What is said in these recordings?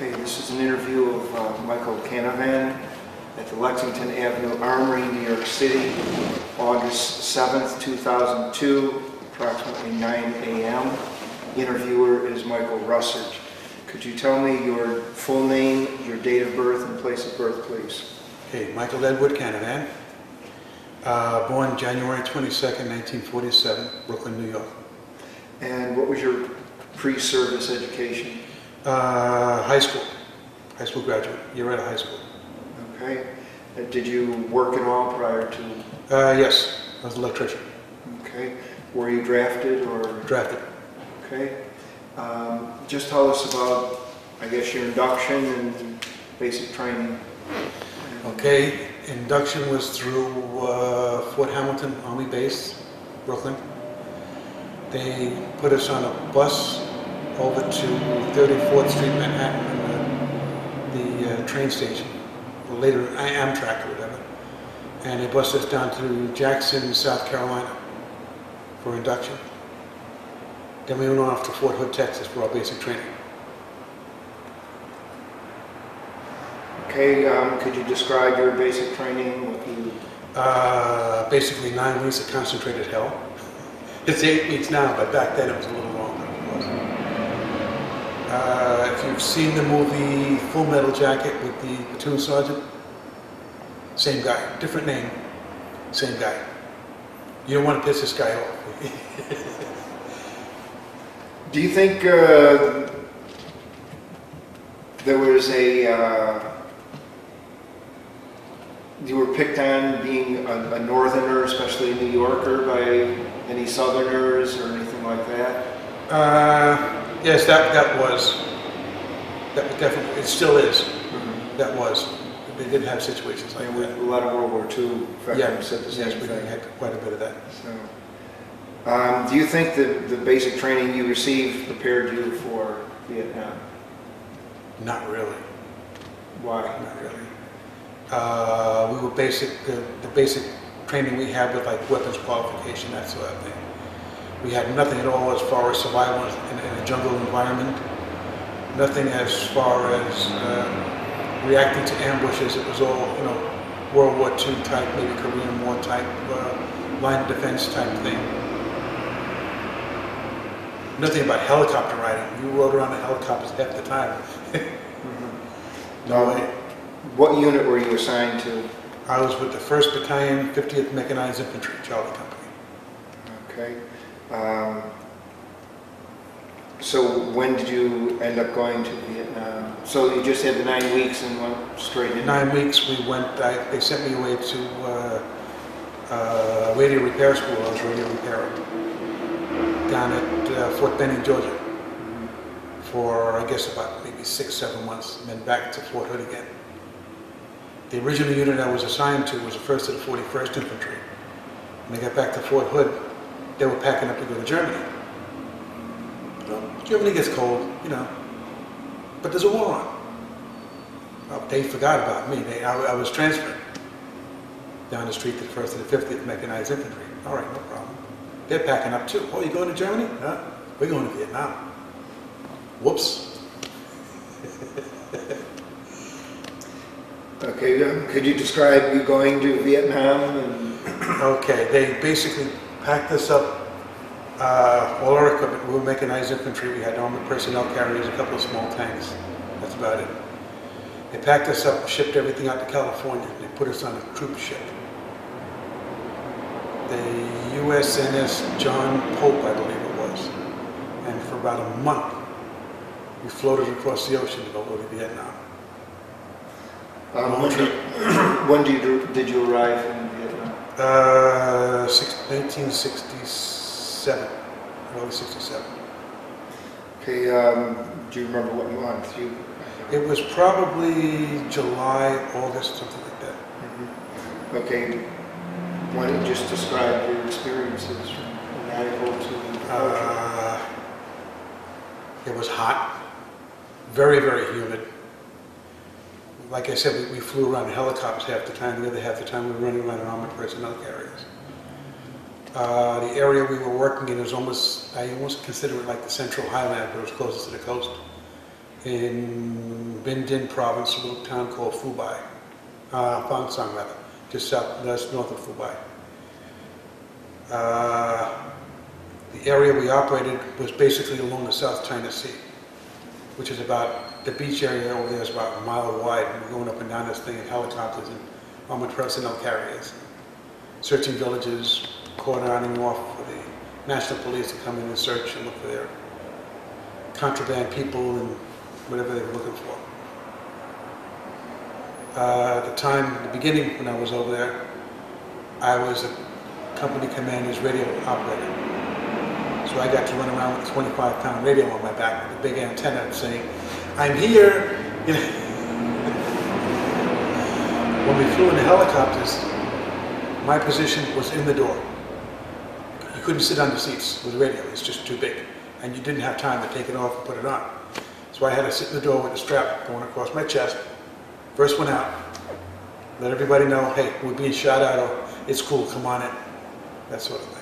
Okay, this is an interview of Michael Canavan at the Lexington Avenue Armory, New York City, August 7th, 2002, approximately 9 a.m. Interviewer is Michael Russert. Could you tell me your full name, your date of birth, and place of birth, please? Okay, Michael Edward Canavan, born January 22nd, 1947, Brooklyn, New York. And what was your pre-service education? High school graduate, year out of high school. Okay. Did you work at all prior to? Yes, I was an electrician. Okay. Were you drafted or? Drafted. Okay. Just tell us about, I guess, your induction and basic training. Okay, induction was through Fort Hamilton Army Base, Brooklyn. They put us on a bus over to 34th Street, Manhattan, and the train station, or later Amtrak or whatever. And they bused us down to Jackson, South Carolina for induction. Then we went off to Fort Hood, Texas for our basic training. Okay, could you describe your basic training? What you... Basically 9 weeks of concentrated hell. It's 8 weeks now, but back then it was a little longer. If you've seen the movie Full Metal Jacket with the platoon sergeant, same guy, different name, same guy. You don't want to piss this guy off. Do you think there was you were picked on being a northerner, especially a New Yorker, by any southerners or anything like that? Yes, that was definitely, it still is. Mm-hmm. That was. They did have situations like that. A lot of World War II veterans said the same thing. Yes, we had quite a bit of that. So, do you think the basic training you received prepared you for Vietnam? Not really. Why? Not really. We were the basic training we had with like weapons qualification, that sort of thing. We had nothing at all as far as survival in a jungle environment. Nothing as far as reacting to ambushes. It was all, World War II type, maybe Korean War type, line of defense type thing. Nothing about helicopter riding. You rode around in helicopters half the time. Mm-hmm. No way. What unit were you assigned to? I was with the 1st Battalion, 50th Mechanized Infantry, Charlie Company. Okay. So when did you end up going to Vietnam? So you just had the 9 weeks and went straight in? 9 weeks we went, they sent me away to radio repair school. I was radio repairing down at Fort Benning, Georgia. Mm-hmm. For I guess about maybe 6-7 months, and then back to Fort Hood again. The original unit I was assigned to was the 1st to the 41st Infantry. When I got back to Fort Hood, they were packing up to go to Germany. Germany gets cold, but there's a war on. Well, they forgot about me. I was transferred down the street to the 1st to the 50th Mechanized Infantry. All right, no problem. They're packing up too. Oh, you going to Germany? Huh? We're going to Vietnam. Whoops. Okay, could you describe you going to Vietnam? Okay, they basically packed us up, all our equipment. We were mechanized infantry. We had armored personnel carriers, a couple of small tanks. That's about it. They packed us up, shipped everything out to California. They put us on a troop ship. The USNS John Pope, I believe it was. And for about a month, we floated across the ocean to go to Vietnam. When did you arrive in Vietnam? 1967, early 67. Okay, do you remember what month? It was probably July, August, something like that. Mm-hmm. Okay, why don't you just describe your experiences from Naval to It was hot, very, very humid. Like I said, we flew around in helicopters half the time. The other half the time we were running around in armored personnel carriers. The area we were working in was I almost consider it like the Central Highland, but it was closest to the coast. In Binh Dinh province, a little town called Bong Son rather, just north of Phu Bai. The area we operated was basically along the South China Sea, which is about, the beach area over there is about a mile wide, and we're going up and down this thing in helicopters and armored personnel carriers, searching villages, cordoning off for the national police to come in and search and look for their contraband people and whatever they were looking for. At the time, in the beginning when I was over there, I was a company commander's radio operator. So I got to run around with a 25-pound radio on my back with a big antenna saying, "I'm here." You know. When we flew in the helicopters, my position was in the door. You couldn't sit on the seats with the radio, it's just too big. And you didn't have time to take it off and put it on. So I had to sit in the door with a strap going across my chest. First one out. Let everybody know, hey, we're being shot at, or it's cool, come on in. That sort of thing.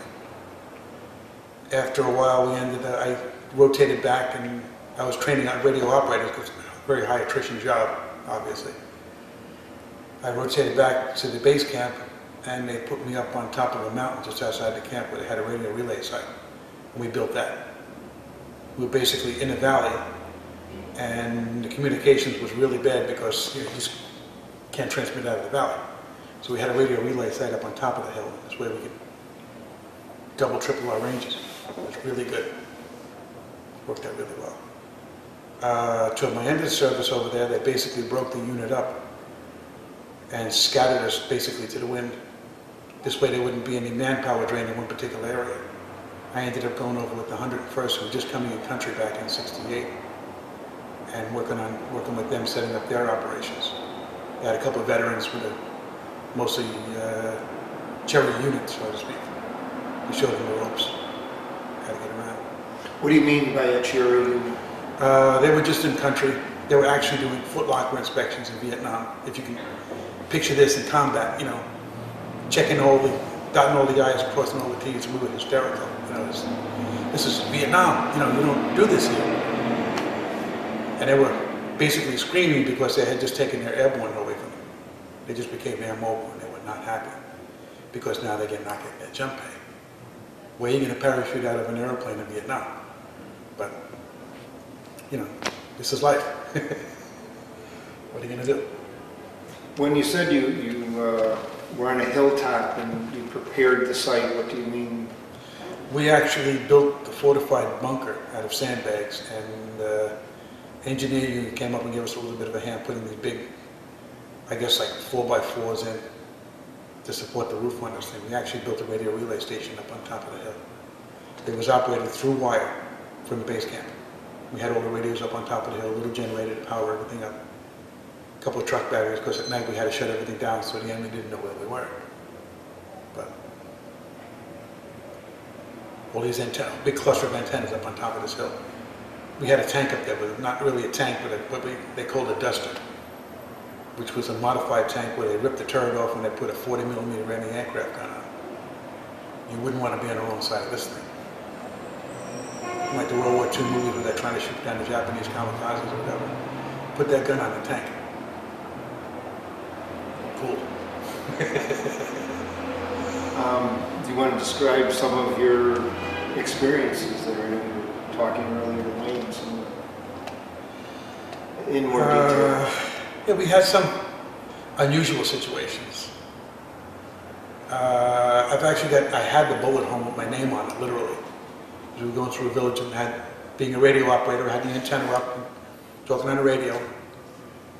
After a while, I rotated back, and I was training on radio operators because it's a very high attrition job, obviously. I rotated back to the base camp, and they put me up on top of a mountain just outside the camp where they had a radio relay site. And we built that. We were basically in a valley, and the communications was really bad because you just can't transmit out of the valley. So we had a radio relay site up on top of the hill. This way we could double, triple our ranges. It was really good. Worked out really well. Till my end of the service over there, they basically broke the unit up and scattered us basically to the wind. This way there wouldn't be any manpower drain in one particular area. I ended up going over with the 101st, who were just coming in country back in '68, and working with them, setting up their operations. They had a couple of veterans with mostly cherry units, so to speak. We showed them the ropes, how to get around. What do you mean by a cherry unit? They were just in country. They were actually doing footlocker inspections in Vietnam. If you can picture this in combat, you know, dotting all the I's, crossing all the T's, and we were hysterical. You know, this is Vietnam. You know, you don't do this here. And they were basically screaming because they had just taken their Airborne away from them. They just became air mobile, and they were not happy because now they're not getting their jump pay. Where are you going to parachute out of an airplane in Vietnam? But, you know, this is life. What are you going to do? When you said you were on a hilltop and you prepared the site, what do you mean? We actually built the fortified bunker out of sandbags, and the engineer unit came up and gave us a little bit of a hand putting these big, I guess like 4x4s in to support the roof on this thing. We actually built a radio relay station up on top of the hill. It was operated through wire from the base camp. We had all the radios up on top of the hill, a little generator to power everything up. A couple of truck batteries, because at night we had to shut everything down so the enemy didn't know where we were. But all these antennas, big cluster of antennas up on top of this hill. We had a tank up there, but not really a tank, but what they called a duster, which was a modified tank where they ripped the turret off and they put a 40mm anti-aircraft gun on it. You wouldn't want to be on the wrong side of this thing. Like the World War II movie where they're trying to shoot down the Japanese kamikazes or whatever. Put that gun on the tank. Cool. Do you want to describe some of your experiences there? I know you were talking earlier to Wayne, in more detail. Yeah, we had some unusual situations. I had the bullet home with my name on it, literally. We were going through a village and being a radio operator, had the antenna up, and talking on the radio,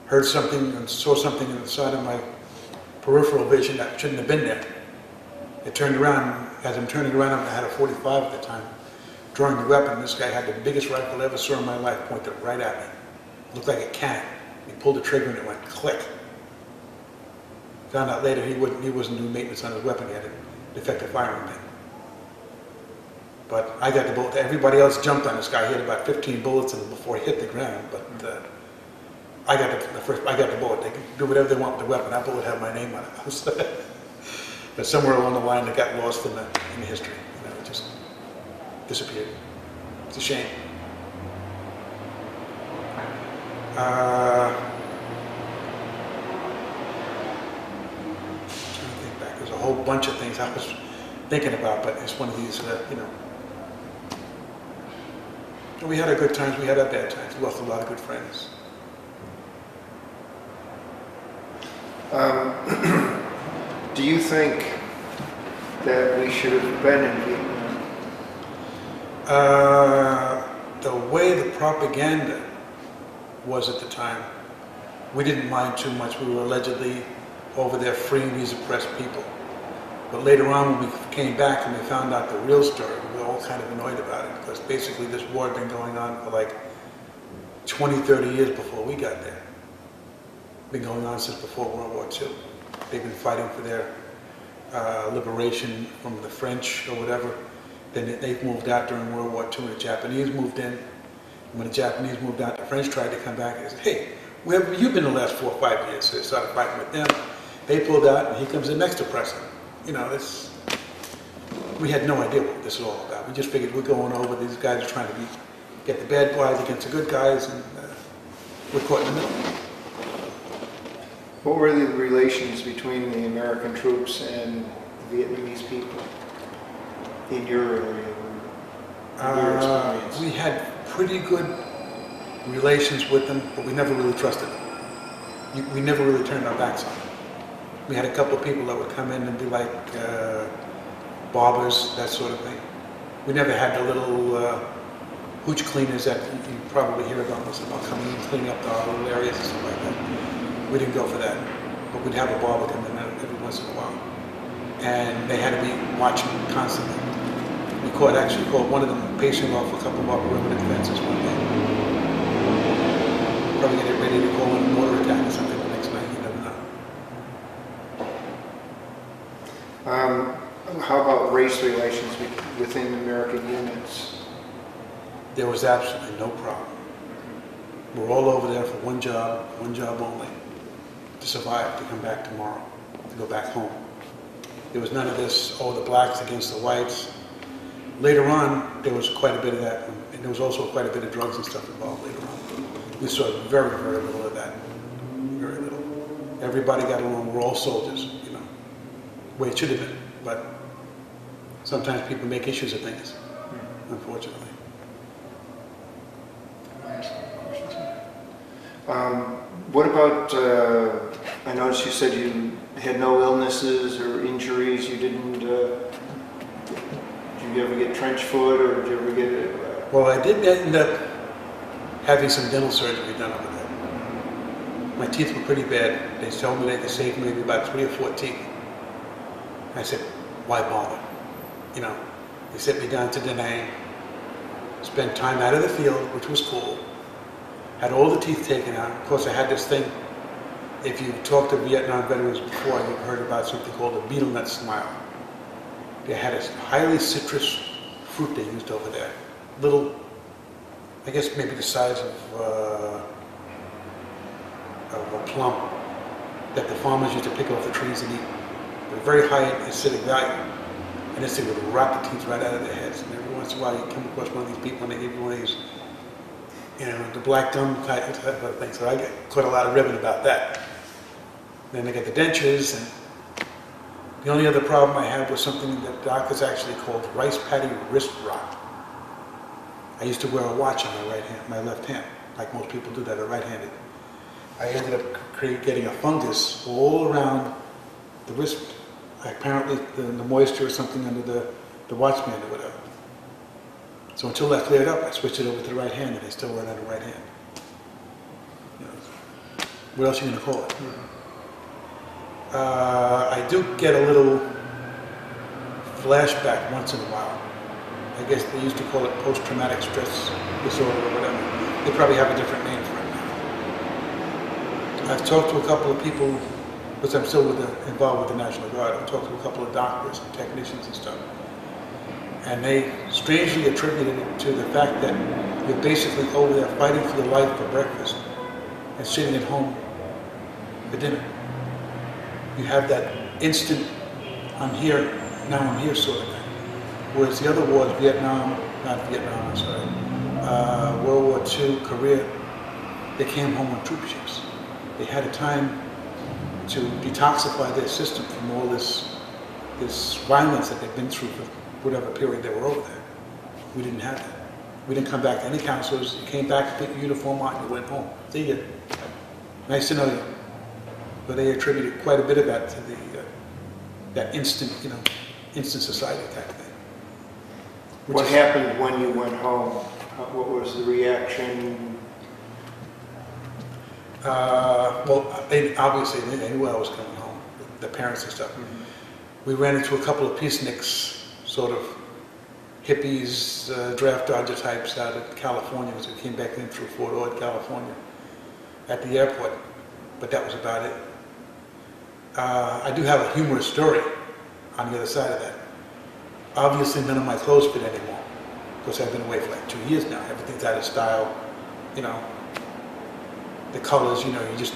heard something and saw something on the side of my peripheral vision that shouldn't have been there. I turned around, as I'm turning around, I had a 45 at the time, drawing the weapon. This guy had the biggest rifle I ever saw in my life, pointed right at me. It looked like a cannon. He pulled the trigger and it went click. Found out later he wasn't doing maintenance on his weapon, he had a defective firing pin. But I got the bullet. Everybody else jumped on this guy. He had about 15 bullets in him before he hit the ground. But I got the bullet. They can do whatever they want with the weapon. That bullet had my name on it. But somewhere along the line, it got lost in the history. You know, it just disappeared. It's a shame. Trying to think back, there's a whole bunch of things I was thinking about, but it's one of these, you know. We had our good times, we had our bad times. We lost a lot of good friends. Do you think that we should have been in Vietnam? The way the propaganda was at the time, we didn't mind too much. We were allegedly over there freeing these oppressed people. But later on, when we came back and we found out the real story, we were all kind of annoyed about it, because basically this war had been going on for like 20, 30 years before we got there. Been going on since before World War II. They've been fighting for their liberation from the French or whatever. Then they've moved out during World War II, and the Japanese moved in. And when the Japanese moved out, the French tried to come back and said, hey, where have you been the last 4 or 5 years? So they started fighting with them. They pulled out, and here comes the next oppressor. You know, we had no idea what this was all about. We just figured we're going over, these guys are trying to get the bad guys against the good guys, and we're caught in the middle. What were the relations between the American troops and the Vietnamese people in your area, in your experience? We had pretty good relations with them, but we never really trusted them. We never really turned our backs on them. We had a couple of people that would come in and be like barbers, that sort of thing. We never had the little hooch cleaners that you probably hear about most about coming in and cleaning up our little areas and stuff like that. We didn't go for that. But we'd have a barber come in every once in a while. And they had to be watching constantly. We actually caught one of them pacing off a couple of our perimeter fences one day. Probably getting ready to go on a mortar attack or something the next night, you never know. How about race relations within American units? There was absolutely no problem. We're all over there for one job only, to survive, to come back tomorrow, to go back home. There was none of this, oh, the blacks against the whites. Later on, there was quite a bit of that, and there was also quite a bit of drugs and stuff involved later on. We saw very, very little of that, very little. Everybody got along, we're all soldiers, you know, the way it should have been, but sometimes people make issues of things, unfortunately. What about, I noticed you said you had no illnesses or injuries. You didn't, did you ever get trench foot, or did you ever get Well, I did end up having some dental surgery done over there. My teeth were pretty bad. They told me they could save maybe about 3 or 4 teeth. I said, why bother? You know, they sent me down to Da Nang, spent time out of the field, which was cool. Had all the teeth taken out. Of course, I had this thing. If you've talked to Vietnam veterans before, you've heard about something called a betel nut smile. They had a highly citrus fruit they used over there. Little, I guess maybe the size of a plum, that the farmers used to pick off the trees and eat. They're very high in acidic value. And this thing would rot the teeth right out of their heads. And every once in a while, you come across one of these people and they give you one of these, you know, the black gum type of thing. So I get quite a lot of ribbon about that. Then they get the dentures, and the only other problem I had was something that doctors actually called rice paddy wrist rot. I used to wear a watch on my right hand, my left hand, like most people do that are right-handed. I ended up getting a fungus all around the wrist. Apparently the moisture or something under the watch band or whatever. So until that cleared up, I switched it over to the right hand, and I still wear it on the right hand. You know, what else are you going to call it? I do get a little flashback once in a while. I guess they used to call it post-traumatic stress disorder or whatever. They probably have a different name for it now. I've talked to a couple of people, because I'm still involved with the National Guard. I've talked to a couple of doctors and technicians and stuff. And they strangely attributed it to the fact that you're basically over there fighting for your life for breakfast and sitting at home for dinner. You have that instant, I'm here, now I'm here sort of thing. Whereas the other wars, World War II, Korea, they came home on troop ships. They had a time to detoxify their system from all this violence that they've been through for whatever period they were over there. We didn't have that. We didn't come back to any counselors. You came back, put your uniform on, you went home. See you. Nice to know you. But they attributed quite a bit of that to that instant, instant society type thing. What happened when you went home? What was the reaction? Well, obviously they knew I was coming home, the parents and stuff. Mm-hmm. We ran into a couple of peaceniks, sort of hippies, draft dodger types out of California, as we came back in through Fort Ord, California, at the airport, but that was about it. I do have a humorous story on the other side of that. Obviously, none of my clothes fit anymore, because I've been away for like 2 years now. Everything's out of style, the colors, you just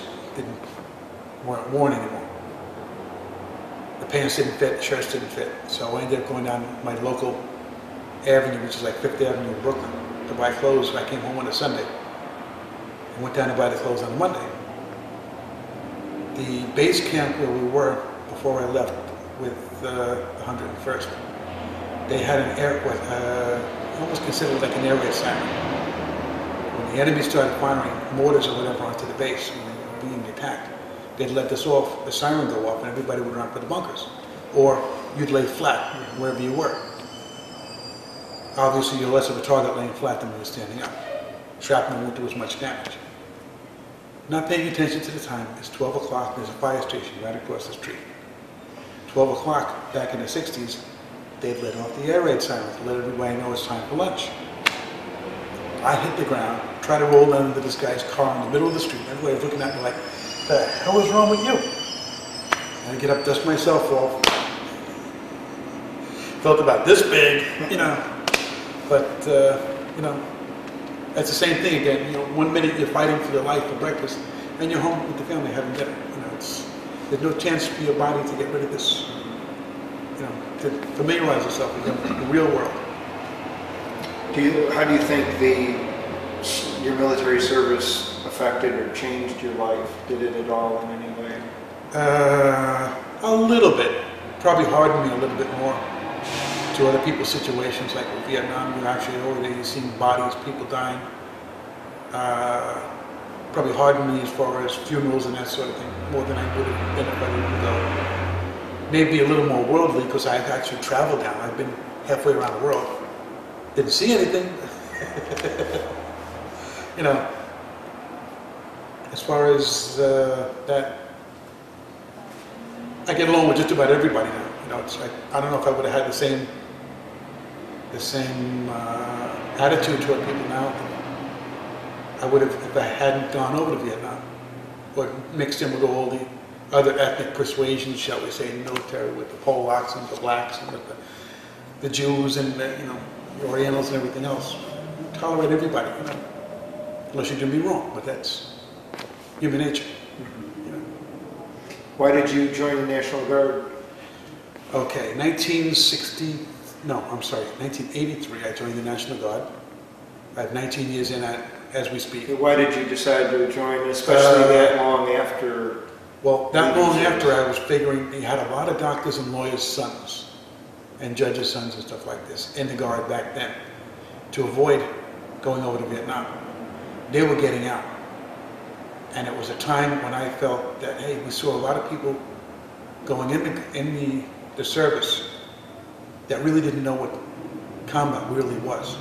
weren't worn anymore. The pants didn't fit, the shirts didn't fit. So I ended up going down my local avenue, which is like 5th Avenue in Brooklyn, to buy clothes. I came home on a Sunday. I went down to buy the clothes on Monday. The base camp where we were before I left with the 101st, they had an almost considered like an air raid siren. When the enemy started firing mortars or whatever onto the base when they were being attacked, they'd let this off, the siren go off, and everybody would run for the bunkers. Or you'd lay flat wherever you were. Obviously, you're less of a target laying flat than when you're standing up. Shrapnel won't do as much damage. Not paying attention to the time, it's 12 o'clock, there's a fire station right across the street. 12 o'clock, back in the 60s, they'd let off the air raid siren to let everybody know it's time for lunch. I hit the ground, try to roll down into this guy's car in the middle of the street. Everybody was looking at me like, the hell is wrong with you? And I get up, dust myself off. Felt about this big, But, that's the same thing again. 1 minute you're fighting for your life for breakfast, and you're home with the family having dinner. There's no chance for your body to get rid of this, to familiarize yourself with the real world. How do you think your military service affected or changed your life? Did it at all in any way? A little bit. Probably hardened me a little bit more to other people's situations, like with Vietnam. You're actually over there, you're seeing bodies, people dying. Probably hardened me as far as funerals and that sort of thing, more than I would have been if I didn't go. Maybe a little more worldly, because I've actually traveled down. I've been halfway around the world. Didn't see anything. As far as that, I get along with just about everybody now. It's like, I don't know if I would have had the same attitude toward people now I would have if I hadn't gone over to Vietnam, or mixed in with all the other ethnic persuasions, shall we say, in the military, with the Polacks and the blacks and with the Jews and the Orientals and everything else. You tolerate everybody, unless you do me wrong, but that's human nature. Why did you join the National Guard? Okay, 1983, I joined the National Guard. I have 19 years in as we speak. Why did you decide to join, especially that long after? Well, that long after, I was figuring they had a lot of doctors and lawyers' sons and judges' sons and stuff like this in the Guard back then to avoid going over to Vietnam. They were getting out. And it was a time when I felt that, hey, we saw a lot of people going in the service that really didn't know what combat really was.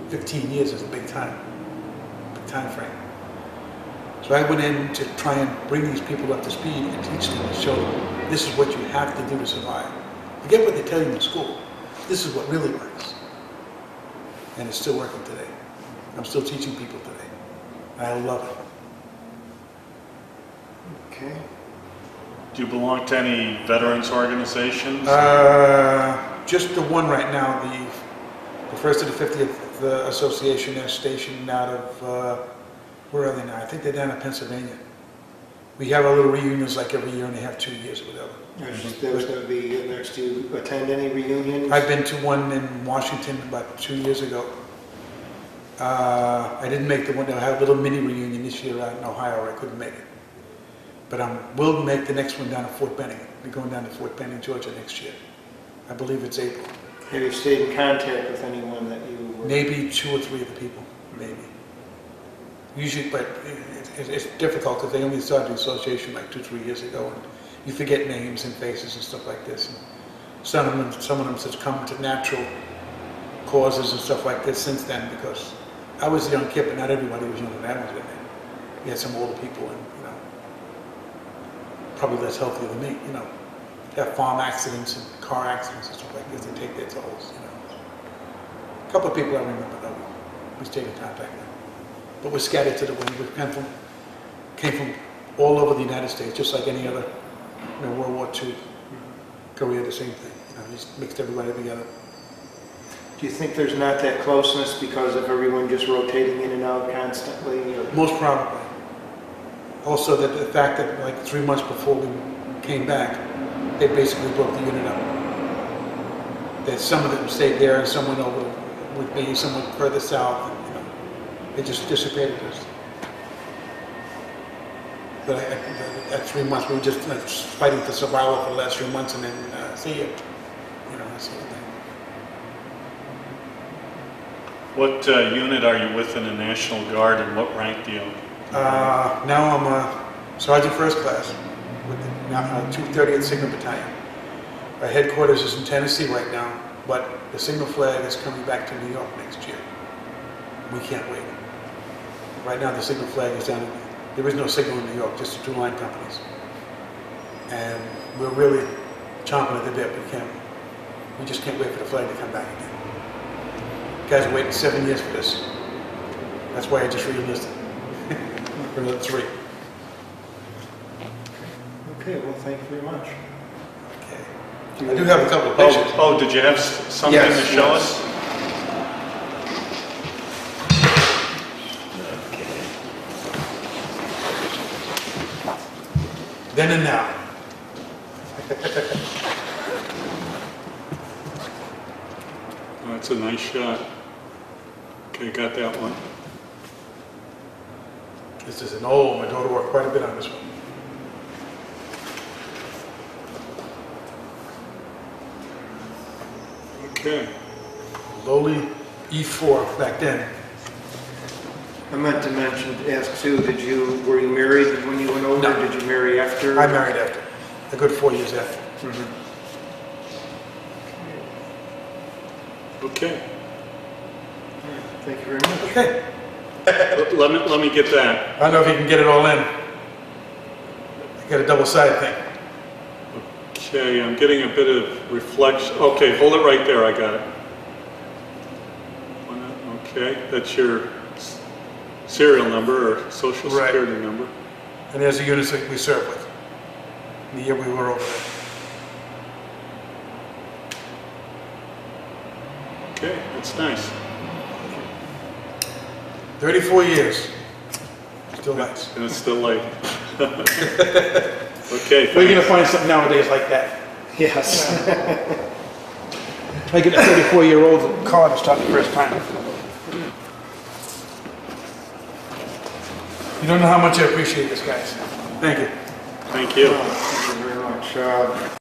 15 years is a big time frame. So I went in to try and bring these people up to speed and teach them and show them this is what you have to do to survive. Forget what they tell you in school. This is what really works. And it's still working today. I'm still teaching people today. And I love it. Okay. Do you belong to any veterans organizations? Just the one right now, the first to the 50th Association. They're stationed out of, where are they now? I think they're down in Pennsylvania. We have our little reunions like every year, and they have 2 years or whatever. That was going to be next. Do you attend any reunions? I've been to one in Washington about 2 years ago. I didn't make the one, I had a little mini reunion this year out in Ohio, I couldn't make it. But I will make the next one down at Fort Benning. We're going down to Fort Benning, Georgia next year. I believe it's April. Have you stayed in contact with anyone that you were? Maybe 2 or 3 of the people, maybe. Usually, but it's difficult because they only started the association like 2 or 3 years ago, and you forget names and faces and stuff like this. And some of them have come to natural causes and stuff like this since then, because I was a young kid, but not everybody was younger than I was in there. You had some older people, and probably less healthy than me, have farm accidents and car accidents and stuff like this. They take their tolls, A couple of people I remember though, we stayed in contact with. But we're scattered to the wind. We came from all over the United States, just like any other, World War II, Korea, the same thing. Just mixed everybody together. Do you think there's not that closeness because of everyone just rotating in and out constantly? Or? Most probably. Also, the fact that like 3 months before we came back, they basically broke the unit up. That some of them stayed there, and some went over with me, some went further south. And, they just dissipated us. But at 3 months, we were just fighting for survival for the last 3 months, and then see you. That sort of thing. What unit are you with in the National Guard, and what rank do you own? Now I'm a Sergeant First Class with the 230th Signal Battalion. Our headquarters is in Tennessee right now, but the signal flag is coming back to New York next year. We can't wait. Right now the signal flag is down, there is no signal in New York, just the 2 line companies. And we're really chomping at the bit. We just can't wait for the flag to come back again. Guys are waiting 7 years for this. That's why I just re-enlisted. For another 3. Okay, well, thank you very much. Okay. I do have a couple of pictures. Oh, did you have something to show us? Then and now. Oh, that's a nice shot. Okay, got that one. This is an old, my daughter worked quite a bit on this one. Okay. Lowly E4 back then. I meant to ask too, were you married when you went over? No. Did you marry after? I married after, a good 4 years after. Okay. Thank you very much. Okay. Let me get that. I don't know if you can get it all in. I got a double-sided thing. Okay, I'm getting a bit of reflection. Okay, hold it right there. I got it. Okay, that's your serial number or social security number. And there's the units that we served with. The year we were over there. Okay, that's nice. 34 years. Still nice. And it's still late. Okay. Where are you going to find something nowadays like that? Yes. I get a 34-year-old car to start the first time. You don't know how much I appreciate this, guys. Thank you. Thank you. Thank you very much.